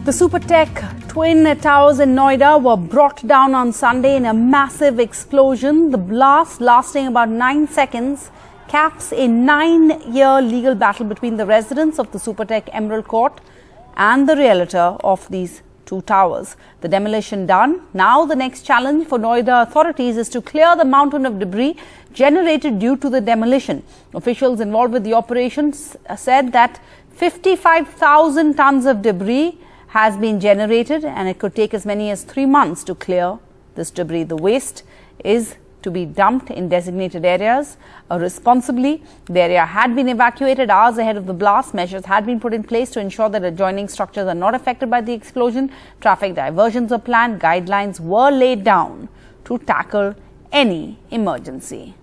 The Supertech twin towers in Noida were brought down on Sunday in a massive explosion. The blast, lasting about 9 seconds, caps a 9-year legal battle between the residents of the Supertech Emerald Court and the realtor of these two towers. The demolition done. Now the next challenge for Noida authorities is to clear the mountain of debris generated due to the demolition. Officials involved with the operations said that 55,000 tons of debris has been generated and it could take as many as 3 months to clear this debris. The waste is to be dumped in designated areas responsibly. The area had been evacuated hours ahead of the blast. Measures had been put in place to ensure that adjoining structures are not affected by the explosion. Traffic diversions were planned. Guidelines were laid down to tackle any emergency.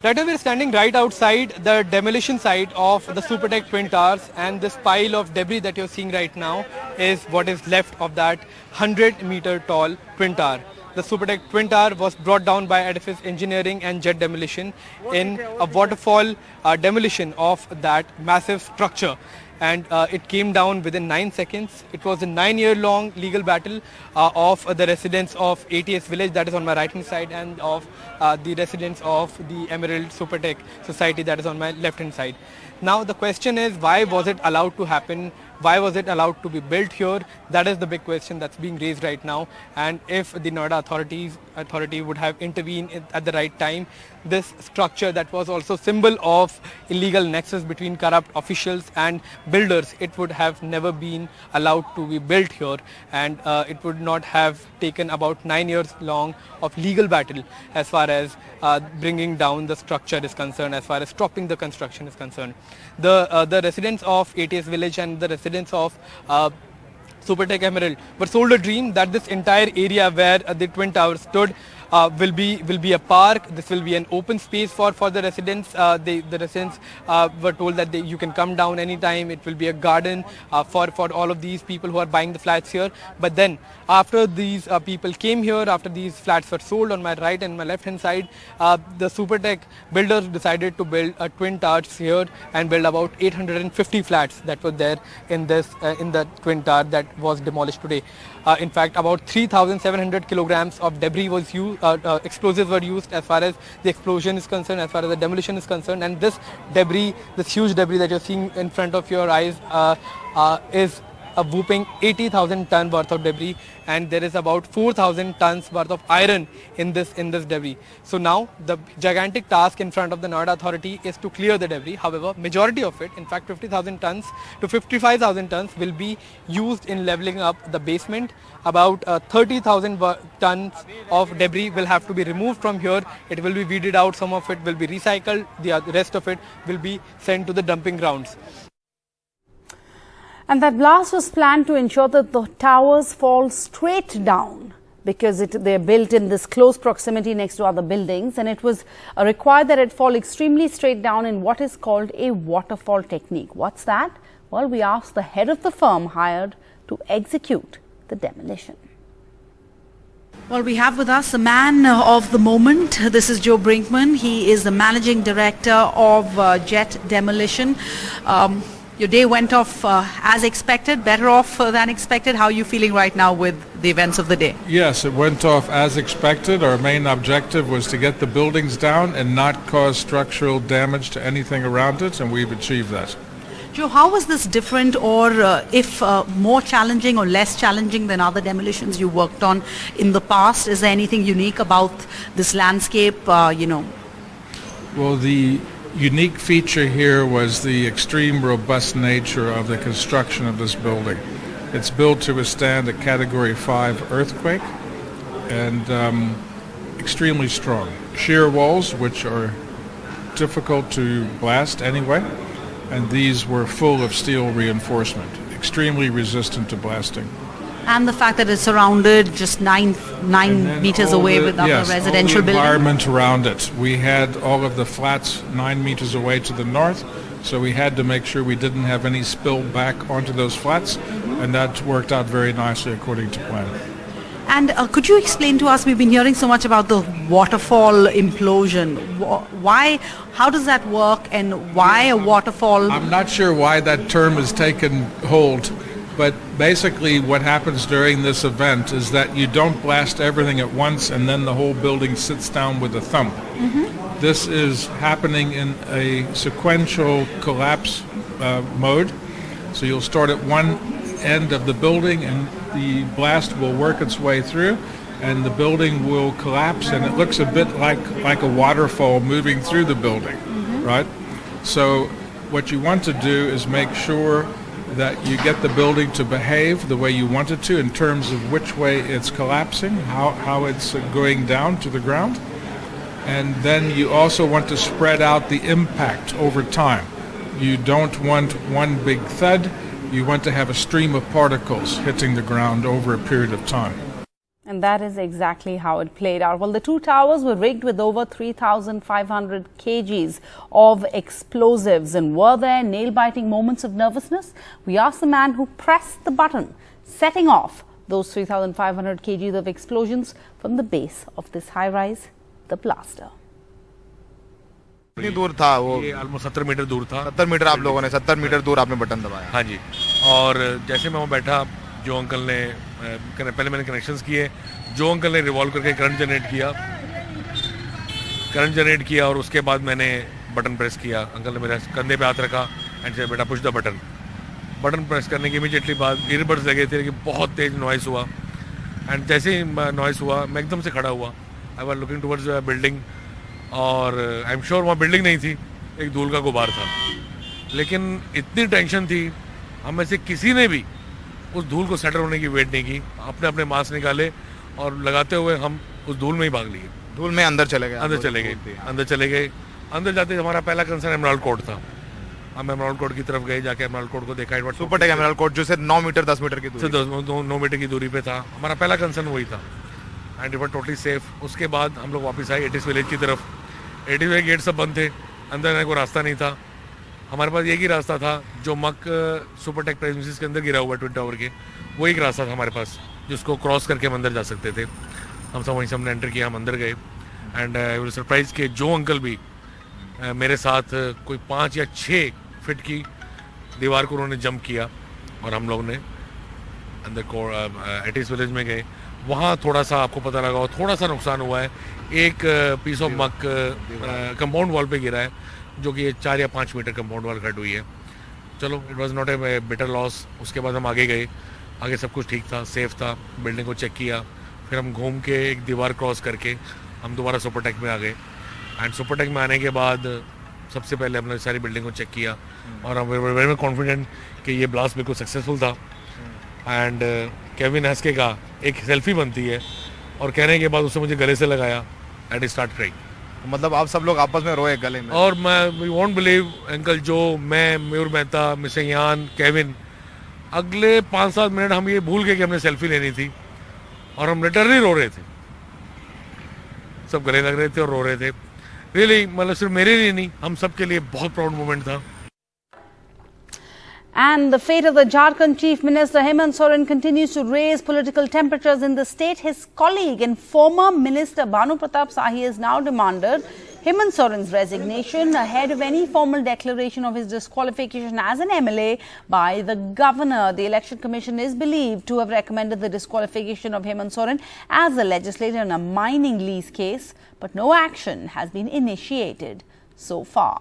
Right now we're standing right outside the demolition site of the Supertech Twin Towers, and this pile of debris that you're seeing right now is what is left of that 100-meter tall Twin Tower. The Supertech Twin Tower was brought down by Edifice Engineering and Jet Demolition in a waterfall demolition of that massive structure. And it came down within 9 seconds. It was a 9-year-long legal battle of the residents of ATS village, that is on my right hand side, and of the residents of the Emerald Supertech Society, that is on my left hand side. Now the question is, why was it allowed to happen? Why was it allowed to be built here? That is the big question that's being raised right now. And if the Noida authority would have intervened at the right time, this structure that was also symbol of illegal nexus between corrupt officials and builders, it would have never been allowed to be built here, and it would not have taken about 9 years long of legal battle as far as bringing down the structure is concerned, as far as stopping the construction is concerned. The residents of ATS village and the residents of Supertech Emerald were sold a dream that this entire area where the Twin Towers stood will be a park. This will be an open space for the residents. The residents were told that you can come down anytime. It will be a garden for all of these people who are buying the flats here. But then after these people came here, after these flats were sold on my right and my left hand side, the Supertech builders decided to build a Twin Towers here and build about 850 flats that were there in the Twin Tower that was demolished today. In fact, about 3,700 kilograms of debris was used, explosives were used as far as the explosion is concerned, as far as the demolition is concerned. And this debris, this huge debris that you're seeing in front of your eyes is a whooping 80,000 ton worth of debris, and there is about 4,000 tons worth of iron in this debris. So now the gigantic task in front of the Noida authority is to clear the debris. However, majority of it, in fact 50,000 tons to 55,000 tons, will be used in leveling up the basement. About 30,000 tons of debris will have to be removed from here. It will be weeded out, some of it will be recycled, the rest of it will be sent to the dumping grounds. And that blast was planned to ensure that the towers fall straight down because they're built in this close proximity next to other buildings, and it was required that it fall extremely straight down in what is called a waterfall technique. What's that? Well, we asked the head of the firm hired to execute the demolition. Well, we have with us a man of the moment. This is Joe Brinkman. He is the managing director of Jet Demolition. Your day went off as expected, better off than expected. How are you feeling right now with the events of the day? Yes, it went off as expected. Our main objective was to get the buildings down and not cause structural damage to anything around it, and we've achieved that. Joe, how was this different, or if more challenging or less challenging than other demolitions you worked on in the past? Is there anything unique about this landscape, Well, the unique feature here was the extreme robust nature of the construction of this building. It's built to withstand a Category 5 earthquake, and extremely strong. Shear walls, which are difficult to blast anyway, and these were full of steel reinforcement, extremely resistant to blasting. And the fact that it's surrounded just 9 meters away with other residential buildings. Environment around it. We had all of the flats 9 meters away to the north, so we had to make sure we didn't have any spill back onto those flats, and that worked out very nicely according to plan. And could you explain to us, we've been hearing so much about the waterfall implosion. Why, how does that work, and why a waterfall? I'm not sure why that term has taken hold. But basically what happens during this event is that you don't blast everything at once and then the whole building sits down with a thump. This is happening in a sequential collapse mode. So you'll start at one end of the building and the blast will work its way through and the building will collapse, and it looks a bit like a waterfall moving through the building, right? So what you want to do is make sure that you get the building to behave the way you want it to in terms of which way it's collapsing, how it's going down to the ground. And then you also want to spread out the impact over time. You don't want one big thud. You want to have a stream of particles hitting the ground over a period of time. And that is exactly how it played out. Well, the two towers were rigged with over 3,500 kgs of explosives. And were there nail-biting moments of nervousness? We asked the man who pressed the button, setting off those 3,500 kgs of explosions from the base of this high-rise, the blaster. कितनी दूर था वो? ये almost 70 metre दूर था। 70 metre आप लोगों ने 70 मीटर दूर आपने बटन दबाया? हाँ जी। और जैसे मैं वहाँ बैठा, जो अंकल ने पहले मैंने कनेक्शंस किए, जो अंकल ने रिवॉल्व करके करंट जनरेट किया और उसके बाद मैंने बटन प्रेस किया। अंकल ने मेरे कंधे पे हाथ रखा एंड से बेटा पुश द बटन प्रेस करने के इमीडिएटली बाद ईयरबड्स लगे थे कि बहुत तेज नॉइस हुआ एंड जैसे ही नॉइस हुआ मैं एकदम से खड़ा हुआ। I was looking towards building और आई एम श्योर वहाँ बिल्डिंग नहीं थी, एक धूल का गुबार था। लेकिन इतनी टेंशन थी, हम में से किसी ने भी उस धूल को सेटल होने की वेट नहीं की। अपने अपने मास्क निकाले और लगाते हुए हम उस धूल में ही भाग लिए। धूल में अंदर चले गए? अंदर जाते हमारा पहला कंसर्न एमराल्ड कोर्ट था। हम एमराल्ड कोर्ट की तरफ गए, जाके एमराल्ड कोर्ट को देखा। सुपरटेक एमराल्ड कोर्ट जो से 9 मीटर 10 मीटर की दूरी, 9 मीटर की दूरी पे था। हमारा पहला कंसर्न वही था and it was totally safe. उसके बाद हम लोग वापस आए एटिस विलेज की तरफ। एटिस विलेज गेट सब बंद थे, अंदर जाने को रास्ता नहीं था। हमारे पास एक ही रास्ता था जो मक सुपरटेक प्रेमिसेस के अंदर गिरा हुआ ट्विन टावर के, वो एक रास्ता था हमारे पास जिसको क्रॉस करके हम अंदर जा सकते थे। हम सब वहीं से हमने एंटर किया, हम अंदर गए एंड आई वाज सरप्राइज कि जो अंकल भी मेरे साथ कोई 5 या 6 फीट की दीवार को उन्होंने जंप किया और हम लोग ने अंदर को एटिस विलेज में गए। वहाँ थोड़ा सा आपको पता लगा हो, थोड़ा सा नुकसान हुआ है। एक पीस ऑफ मक कंपाउंड वॉल पे गिरा है, जो कि 4 या 5 मीटर कंपाउंड वॉल कट हुई है। चलो, it was not a bitter loss. उसके बाद हम आगे गए, आगे सब कुछ ठीक था, सेफ था। बिल्डिंग को चेक किया, फिर हम घूम के एक दीवार क्रॉस करके हम दोबारा सुपरटेक में आ गए एंड सुपरटेक में आने के बाद सबसे पहले हमने सारी बिल्डिंग को चेक किया और हम वेरी कॉन्फिडेंट कि ये ब्लास्ट बिल्कुल सक्सेसफुल था। एंड केविन हंस के कहा, एक सेल्फी बनती है, और कहने के बाद उसने मुझे गले से लगाया एंड स्टार्ट क्राइंग। मतलब आप सब लोग आपस में रोए गले में? और मैं वी वोंट बिलीव अंकल, जो मैं, मयूर मेहता, मिस्टर यान, केविन, अगले 5-7 मिनट हम ये भूल गए कि हमने सेल्फी लेनी थी और हम लिटरली रो रहे थे। सब गले लग रहे थे और रो रहे थे। रियली मतलब सिर्फ मेरे लिए नहीं, हम सब के लिए बहुत प्राउड मोमेंट था। And the fate of the Jharkhand Chief Minister Hemant Soren continues to raise political temperatures in the state. His colleague and former Minister Bhanu Pratap Sahi has now demanded Hemant Soren's resignation ahead of any formal declaration of his disqualification as an MLA by the governor. The Election Commission is believed to have recommended the disqualification of Hemant Soren as a legislator in a mining lease case, but no action has been initiated so far.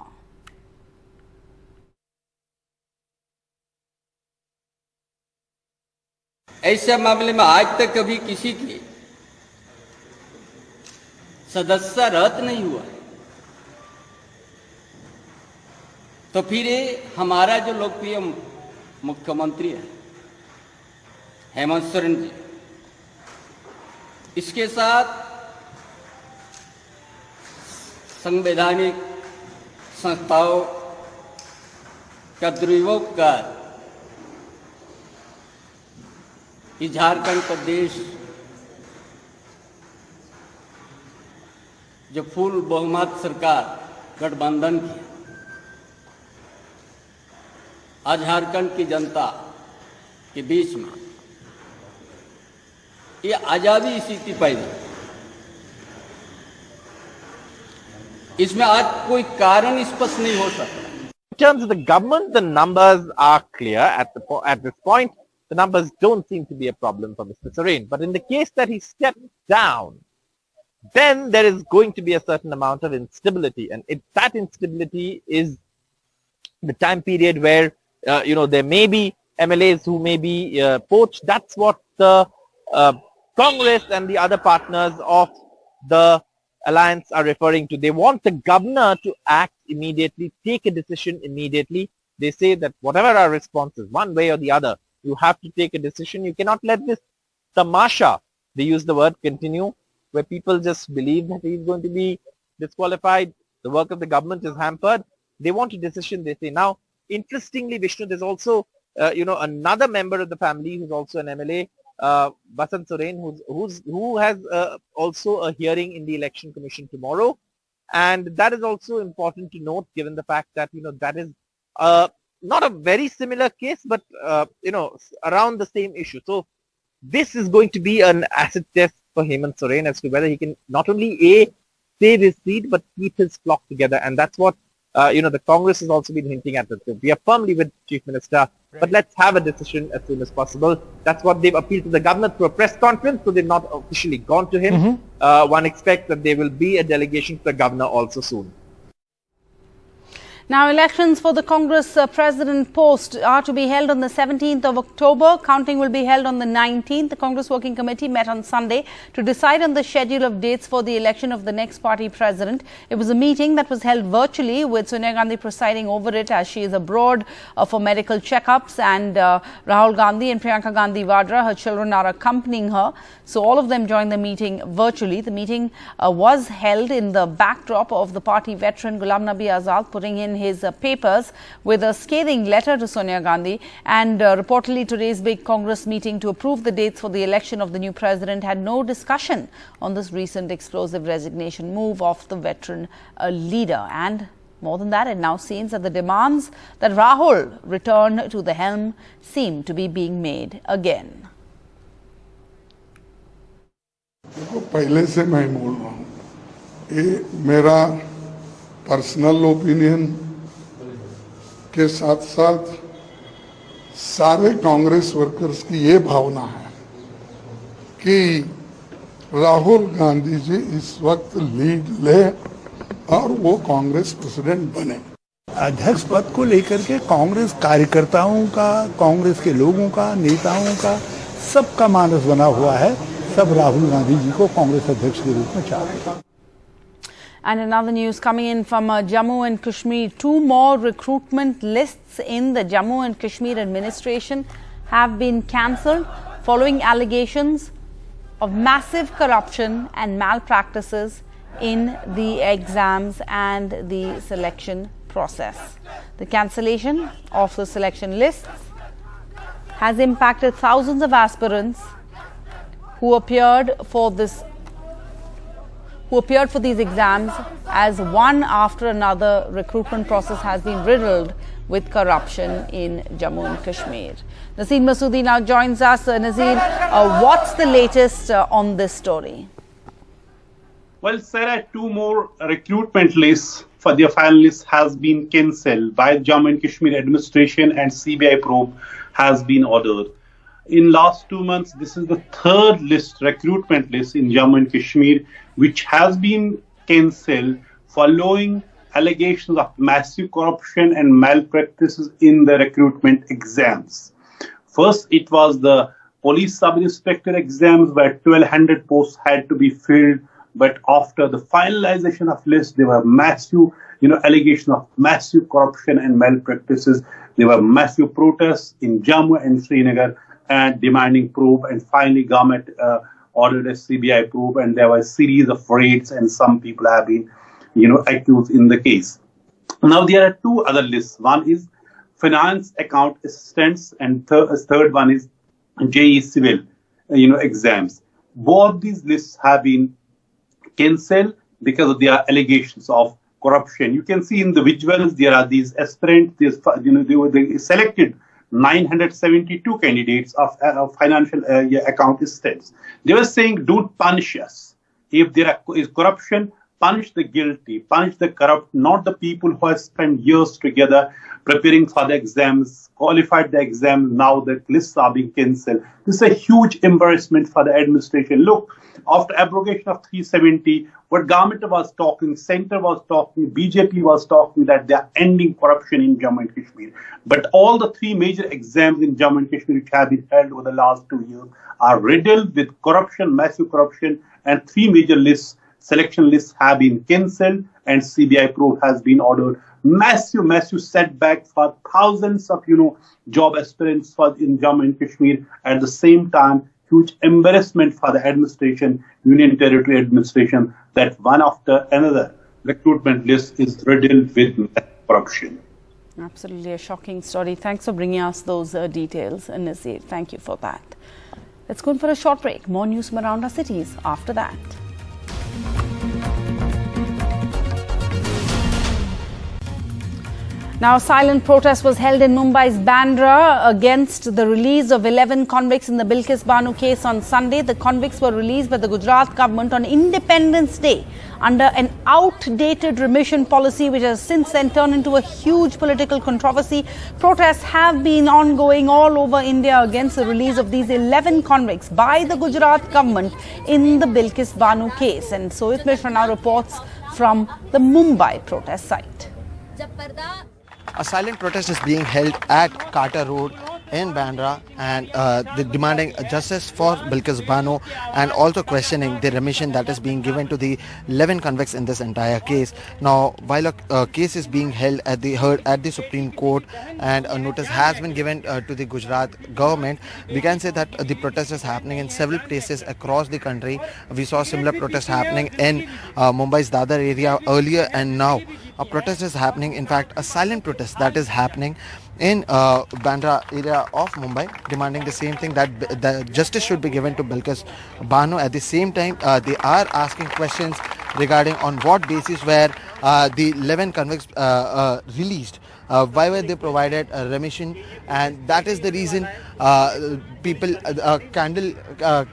ऐसे मामले में आज तक कभी किसी की सदस्यता रद्द नहीं हुआ है, तो फिर ये हमारा जो लोकप्रिय मुख्यमंत्री है हेमंत सोरेन जी, इसके साथ संवैधानिक संस्थाओं का दुरुपयोग कर इस झारखंड प्रदेश जो फुल बहुमत सरकार गठबंधन की, आज झारखंड की जनता के बीच में ये आजादी स्थिति पैदा, इसमें आज कोई कारण स्पष्ट नहीं हो सकता। In terms of the government, the numbers are clear at this point. the numbers don't seem to be a problem for Mr. Soren. But in the case that he steps down, then there is going to be a certain amount of instability. And that instability is the time period where, there may be MLAs who may be poached. That's what the Congress and the other partners of the alliance are referring to. They want the governor to act immediately, take a decision immediately. They say that whatever our response is, one way or the other, you have to take a decision. You cannot let this tamasha, they use the word, continue, where people just believe that he's going to be disqualified. The work of the government is hampered. They want a decision, they say. Now, interestingly, Vishnu, there's also, another member of the family who's also an MLA, Basant Soren, who has also a hearing in the Election Commission tomorrow. And that is also important to note, given the fact that, that is not a very similar case, but, around the same issue. So this is going to be an acid test for Hemant Soren as to whether he can not only save his seat, but keep his flock together. And that's what, the Congress has also been hinting at. We are firmly with Chief Minister, but let's have a decision as soon as possible. That's what they've appealed to the governor through a press conference, so they've not officially gone to him. One expects that there will be a delegation to the governor also soon. Now, elections for the Congress President post are to be held on the 17th of October. Counting will be held on the 19th. The Congress Working Committee met on Sunday to decide on the schedule of dates for the election of the next party president. It was a meeting that was held virtually, with Sonia Gandhi presiding over it as she is abroad for medical checkups, and Rahul Gandhi and Priyanka Gandhi Vadra, her children, are accompanying her. So all of them joined the meeting virtually. The meeting was held in the backdrop of the party veteran Ghulam Nabi Azad putting in his papers with a scathing letter to Sonia Gandhi, and reportedly today's big Congress meeting to approve the dates for the election of the new president had no discussion on this recent explosive resignation move of the veteran leader. And more than that, it now seems that the demands that Rahul return to the helm seem to be being made again. देखो, पहले से मैं बोल रहा हूँ, ये मेरा personal opinion के साथ साथ सारे कांग्रेस वर्कर्स की ये भावना है कि राहुल गांधी जी इस वक्त लीड ले और वो कांग्रेस प्रेसिडेंट बने। अध्यक्ष पद को लेकर के कांग्रेस कार्यकर्ताओं का, कांग्रेस के लोगों का, नेताओं का, सबका मानस बना हुआ है। सब राहुल गांधी जी को कांग्रेस अध्यक्ष के रूप में चाहते हैं। And another news coming in from Jammu and Kashmir. 2 more recruitment lists in the Jammu and Kashmir administration have been cancelled following allegations of massive corruption and malpractices in the exams and the selection process. The cancellation of the selection lists has impacted thousands of aspirants who appeared for these exams, as one after another recruitment process has been riddled with corruption in Jammu and Kashmir. Nazir Masoodi now joins us. Nazir, what's the latest on this story? Well, Sarah, 2 more recruitment lists for the finalists has been cancelled by Jammu and Kashmir administration, and CBI probe has been ordered. In last 2 months, this is the 3rd recruitment list in Jammu and Kashmir, which has been cancelled following allegations of massive corruption and malpractices in the recruitment exams. First, it was the police sub-inspector exams where 1,200 posts had to be filled. But after the finalization of list, there were massive, allegations of massive corruption and malpractices. There were massive protests in Jammu and Srinagar and demanding probe, and finally government ordered a CBI probe, and there was a series of raids, and some people have been, accused in the case. Now there are 2 other lists. One is finance account assistants, and third one is JE civil, exams. Both these lists have been cancelled because of their allegations of corruption. You can see in the visuals there are these aspirants. They selected 972 candidates of financial account assistants. They were saying, don't punish us. If there is corruption, punish the guilty, punish the corrupt, not the people who have spent years together preparing for the exams, qualified the exam, now the lists are being cancelled. This is a huge embarrassment for the administration. Look, after abrogation of 370, what government was talking, center was talking, BJP was talking that they are ending corruption in Jammu and Kashmir. But all the three major exams in Jammu and Kashmir which have been held over the last 2 years are riddled with corruption, massive corruption, and three major lists, selection lists have been cancelled and CBI probe has been ordered. Massive setback for thousands of, job aspirants in Jammu and Kashmir. At the same time, huge embarrassment for the administration, Union Territory administration, that one after another recruitment list is riddled with corruption. Absolutely a shocking story. Thanks for bringing us those details, Nazir. Thank you for that. Let's go in for a short break. More news from around our cities after that. Now, a silent protest was held in Mumbai's Bandra against the release of 11 convicts in the Bilkis Banu case on Sunday. The convicts were released by the Gujarat government on Independence Day under an outdated remission policy, which has since then turned into a huge political controversy. Protests have been ongoing all over India against the release of these 11 convicts by the Gujarat government in the Bilkis Banu case. And Sohit Mishra now reports from the Mumbai protest site. A silent protest is being held at Carter Road in Bandra, and demanding justice for Bilkis Banu and also questioning the remission that is being given to the 11 convicts in this entire case. Now, while a case is being heard at the Supreme Court and a notice has been given to the Gujarat government, we can say that the protest is happening in several places across the country. We saw similar protests happening in Mumbai's Dadar area earlier, and now a protest is happening. In fact, a silent protest that is happening in Bandra area of Mumbai, demanding the same thing, that the justice should be given to Bilkis Banu. At the same time, they are asking questions regarding on what basis were the 11 convicts released. Why were they provided a remission? And that is the reason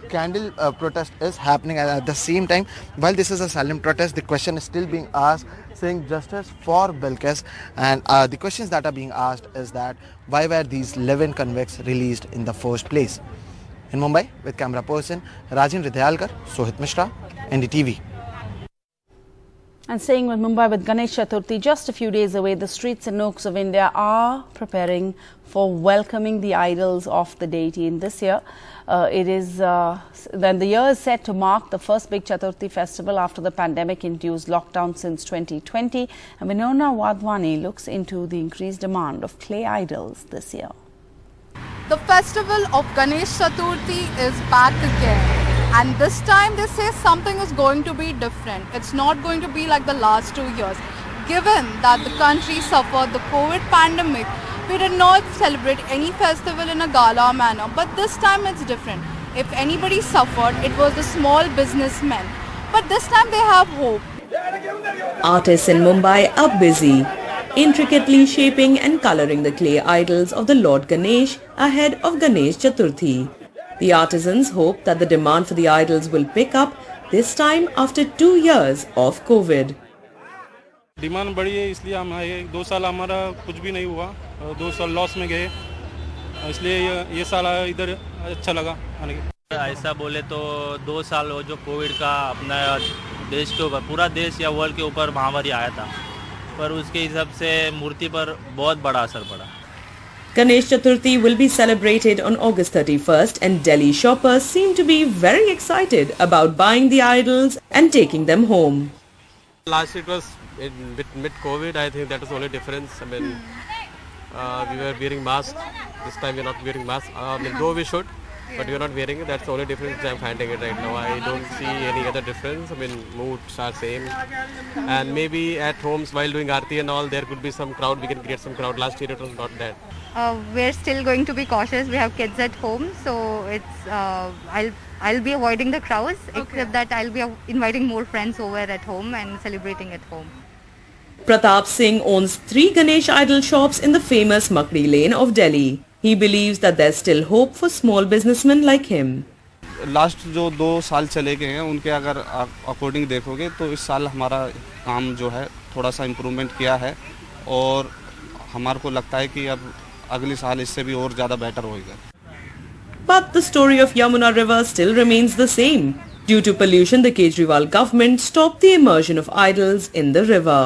candle protest is happening at the same time. While this is a silent protest, the question is still being asked, saying justice for Bilkis, and the questions that are being asked is that why were these 11 convicts released in the first place? In Mumbai, with camera person Rajendra Dayalkar, Sohit Mishra, NDTV. And staying with Mumbai with Ganesh Chaturthi just a few days away, the streets and nooks of India are preparing for welcoming the idols of the deity. In this year, then the year is set to mark the first big Chaturthi festival after the pandemic-induced lockdown since 2020. And Vinona Wadhwani looks into the increased demand of clay idols this year. The festival of Ganesh Chaturthi is back again. And this time they say something is going to be different. It's not going to be like the last 2 years. Given that the country suffered the COVID pandemic, we did not celebrate any festival in a gala manner. But this time it's different. If anybody suffered, it was the small businessmen. But this time they have hope. Artists in Mumbai are busy, intricately shaping and colouring the clay idols of the Lord Ganesh ahead of Ganesh Chaturthi. The artisans hope that the demand for the idols will pick up, this time after 2 years of COVID. Demand बढ़ी है, इसलिए हम आए। 2 साल हमारा कुछ भी नहीं हुआ, 2 साल लॉस में गए, इसलिए ये साल इधर अच्छा लगा आने के। ऐसा बोले तो 2 साल हो जो कोविड का अपना देश के ऊपर, पूरा देश या वर्ल्ड के ऊपर महामारी आया था, पर उसके हिसाब से मूर्ति पर बहुत बड़ा असर पड़ा। Ganesh Chaturthi will be celebrated on August 31st, and Delhi shoppers seem to be very excited about buying the idols and taking them home. Last year it was mid-COVID. I think that was the only difference. I mean, we were wearing masks. This time we are not wearing masks. Though we should, but we are not wearing it. That's the only difference I'm finding it right now. I don't see any other difference. I mean, moods are same. And maybe at homes while doing Aarti and all, there could be some crowd. We can create some crowd. Last year it was not that. We're still going to be cautious. We have kids at home, so it's I'll be avoiding the crowds, except that I'll be inviting more friends over at home and celebrating at home. Pratap Singh owns 3 Ganesh idol shops in the famous Makdi lane of Delhi. He believes that there's still hope for small businessmen like him. Last जो 2 साल चले गए हैं उनके अगर according देखोगे तो इस साल हमारा काम जो है थोड़ा सा इम्प्रूवमेंट किया है और हमारे को लगता है कि अब अगले साल इससे भी और ज़्यादा बेटर होएगा. But the story of Yamuna River still remains the same. Due to pollution, the Kejriwal government stopped the immersion of idols in the river.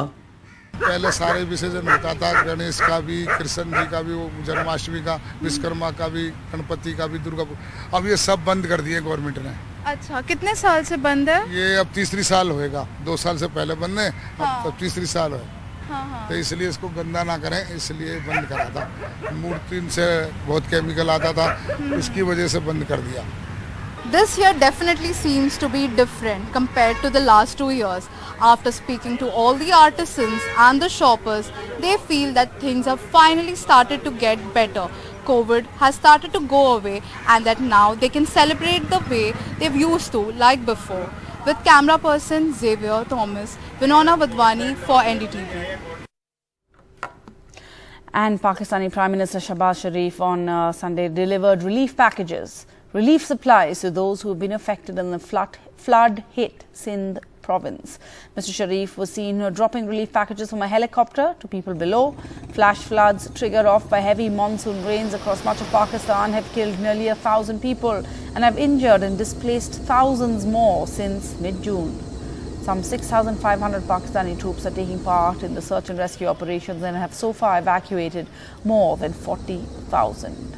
पहले सारे विसर्जन होता था, गणेश का भी, कृष्ण जी का भी, जन्माष्टमी का, विश्वकर्मा का भी, गणपति का भी, दुर्गा. अब ये सब बंद कर दिए गवर्नमेंट ने. अच्छा, कितने साल से बंद है? ये अब तीसरी साल होएगा. 2 साल से पहले बंद है, अब तीसरी साल है. तो इसलिए इसको गंदा ना करें, इसलिए बंद करा था. मूर्ति से बहुत केमिकल आता था, इसकी वजह से बंद कर दिया. This year definitely seems to be different compared to the last 2 years. After speaking to all the artisans and the shoppers, they feel that things have finally started to get better. COVID has started to go away and that now they can celebrate the way they've used to like before. With camera person Xavier Thomas, Vinona Vadwani for NDTV. And Pakistani Prime Minister Shahbaz Sharif on Sunday delivered relief supplies to those who have been affected in the flood-hit Sindh province. Mr. Sharif was seen dropping relief packages from a helicopter to people below. Flash floods triggered off by heavy monsoon rains across much of Pakistan have killed nearly 1,000 people and have injured and displaced thousands more since mid-June. Some 6,500 Pakistani troops are taking part in the search and rescue operations and have so far evacuated more than 40,000.